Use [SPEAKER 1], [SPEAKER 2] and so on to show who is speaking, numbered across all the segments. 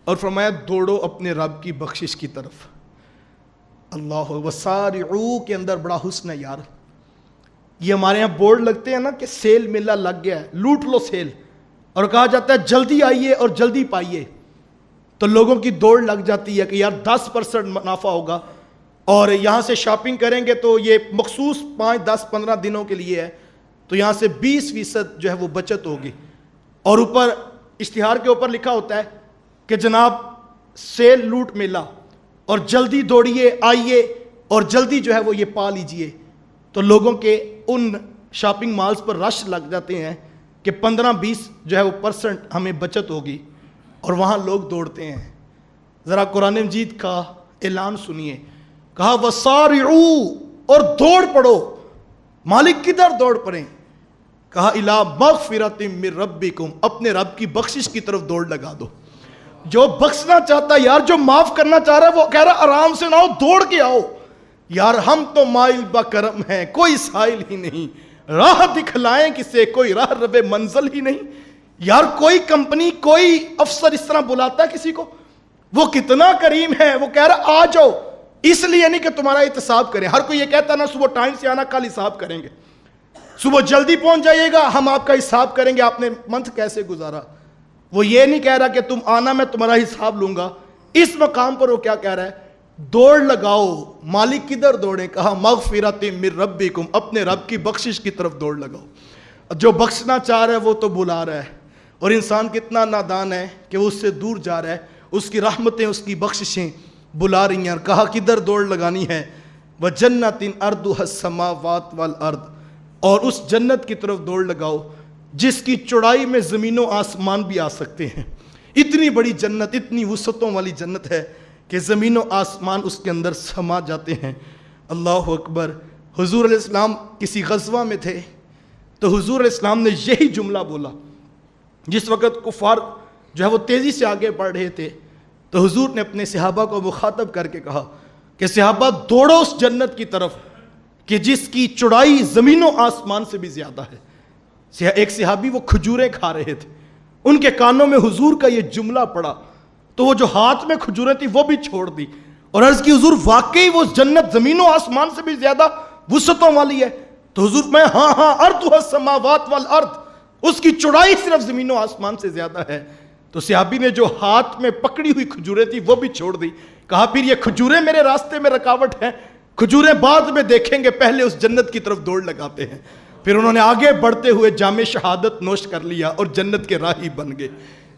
[SPEAKER 1] اور فرمایا دوڑو اپنے رب کی بخشش کی طرف۔ اللہ وسارعو کے اندر بڑا حسن ہے یار۔ یہ ہمارے یہاں بورڈ لگتے ہیں نا کہ سیل میلہ لگ گیا ہے، لوٹ لو سیل، اور کہا جاتا ہے جلدی آئیے اور جلدی پائیے، تو لوگوں کی دوڑ لگ جاتی ہے کہ یار 10% منافع ہوگا اور یہاں سے شاپنگ کریں گے تو یہ مخصوص 5 10 15 دنوں کے لیے ہے، تو یہاں سے 20% جو ہے وہ بچت ہوگی، اور اوپر اشتہار کے اوپر لکھا ہوتا ہے کہ جناب سیل لوٹ میلہ، اور جلدی دوڑیے آئیے اور جلدی جو ہے وہ یہ پا لیجئے۔ تو لوگوں کے ان شاپنگ مالز پر رش لگ جاتے ہیں کہ 15-20 جو ہے وہ % ہمیں بچت ہوگی، اور وہاں لوگ دوڑتے ہیں۔ ذرا قرآن مجید کا اعلان سنیے، کہا وَسَارِعُوا، اور دوڑ پڑو۔ مالک کدھر دوڑ پڑیں؟ کہا اِلَىٰ مَغْفِرَةٍ مِّن رَبِّكُمْ، اپنے رب کی بخشش کی طرف دوڑ لگا دو۔ جو بخشنا چاہتا ہے یار، جو معاف کرنا چاہ رہا ہے، وہ کہہ رہا آرام سے نہ آؤ، دوڑ کے آؤ یار، ہم تو مائل با کرم ہیں، کوئی سائل ہی نہیں، راہ دکھلائیں کسے، کوئی راہ رب منزل ہی نہیں۔ یار کوئی کمپنی، کوئی افسر اس طرح بلاتا ہے کسی کو، وہ کتنا کریم ہے، وہ کہہ رہا آ جاؤ، اس لیے نہیں کہ تمہارا احتساب کریں۔ ہر کوئی یہ کہتا ہے نا صبح ٹائم سے آنا، کل حساب کریں گے، صبح جلدی پہنچ جائیے گا، ہم آپ کا حساب کریں گے، آپ نے منتھ کیسے گزارا۔ وہ یہ نہیں کہہ رہا کہ تم آنا میں تمہارا حساب لوں گا۔ اس مقام پر وہ کیا کہہ رہا ہے؟ دوڑ لگاؤ۔ مالک کدھر دوڑیں؟ کہا مغفرۃ من ربکم، اپنے رب کی بخشش کی طرف دوڑ لگاؤ۔ جو بخشنا چاہ رہا ہے وہ تو بلا رہا ہے، اور انسان کتنا نادان ہے کہ وہ اس سے دور جا رہا ہے، اس کی رحمتیں، اس کی بخششیں بلا رہی ہیں۔ اور کہا کدھر دوڑ لگانی ہے؟ وَجَنَّةٍ أَرْضُهَا السَّمَاوَاتُ وَالْأَرْضُ، اور اس جنت کی طرف دوڑ لگاؤ جس کی چوڑائی میں زمین و آسمان بھی آ سکتے ہیں۔ اتنی بڑی جنت، اتنی وسعتوں والی جنت ہے کہ زمین و آسمان اس کے اندر سما جاتے ہیں۔ اللہ اکبر۔ حضور علیہ السلام کسی غزوہ میں تھے تو حضور علیہ السلام نے یہی جملہ بولا۔ جس وقت کفار جو ہے وہ تیزی سے آگے بڑھ رہے تھے تو حضور نے اپنے صحابہ کو مخاطب کر کے کہا کہ صحابہ دوڑو اس جنت کی طرف کہ جس کی چوڑائی زمین و آسمان سے بھی زیادہ ہے۔ ایک صحابی وہ کھجوریں کھا رہے تھے، ان کے کانوں میں حضور کا یہ جملہ پڑا تو وہ جو ہاتھ میں کھجوریں تھی وہ بھی چھوڑ دی، اور عرض کی حضور واقعی وہ جنت زمین و آسمان سے بھی زیادہ وسعتوں والی ہے؟ تو حضور میں ہاں ارضھا السماوات والارض، اس کی چوڑائی صرف زمین و آسمان سے زیادہ ہے۔ تو صحابی نے جو ہاتھ میں پکڑی ہوئی کھجوریں تھی وہ بھی چھوڑ دی۔ کہا پھر یہ کھجوریں میرے راستے میں رکاوٹ ہیں، کھجوریں بعد میں دیکھیں گے، پہلے اس جنت کی طرف دوڑ لگاتے ہیں۔ پھر انہوں نے آگے بڑھتے ہوئے جام شہادت نوش کر لیا اور جنت کے راہی بن گئے۔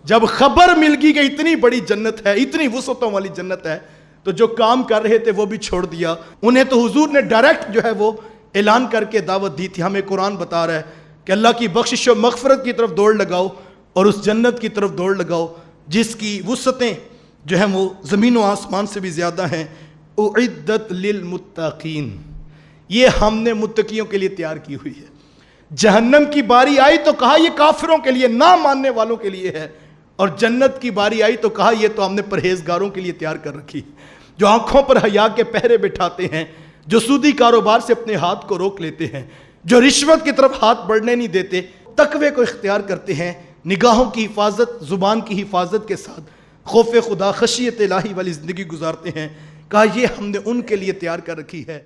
[SPEAKER 1] جب خبر مل گئی کہ اتنی بڑی جنت ہے، اتنی وسعتوں والی جنت ہے، تو جو کام کر رہے تھے وہ بھی چھوڑ دیا۔ انہیں تو حضور نے ڈائریکٹ جو ہے وہ اعلان کر کے دعوت دی تھی۔ ہمیں قرآن بتا رہا ہے کہ اللہ کی بخشش و مغفرت کی طرف دوڑ لگاؤ اور اس جنت کی طرف دوڑ لگاؤ جس کی وسعتیں جو ہیں وہ زمین و آسمان سے بھی زیادہ ہیں۔ اعدت للمتقین، یہ ہم نے متقیوں کے لیے تیار کی ہوئی ہے۔ جہنم کی باری آئی تو کہا یہ کافروں کے لیے، نہ ماننے والوں کے لیے ہے، اور جنت کی باری آئی تو کہا یہ تو ہم نے پرہیزگاروں کے لیے تیار کر رکھی، جو آنکھوں پر حیا کے پہرے بٹھاتے ہیں، جو سودی کاروبار سے اپنے ہاتھ کو روک لیتے ہیں، جو رشوت کی طرف ہاتھ بڑھنے نہیں دیتے، تقوی کو اختیار کرتے ہیں، نگاہوں کی حفاظت، زبان کی حفاظت کے ساتھ خوف خدا، خشیت الہی والی زندگی گزارتے ہیں۔ کہا یہ ہم نے ان کے لیے تیار کر رکھی ہے۔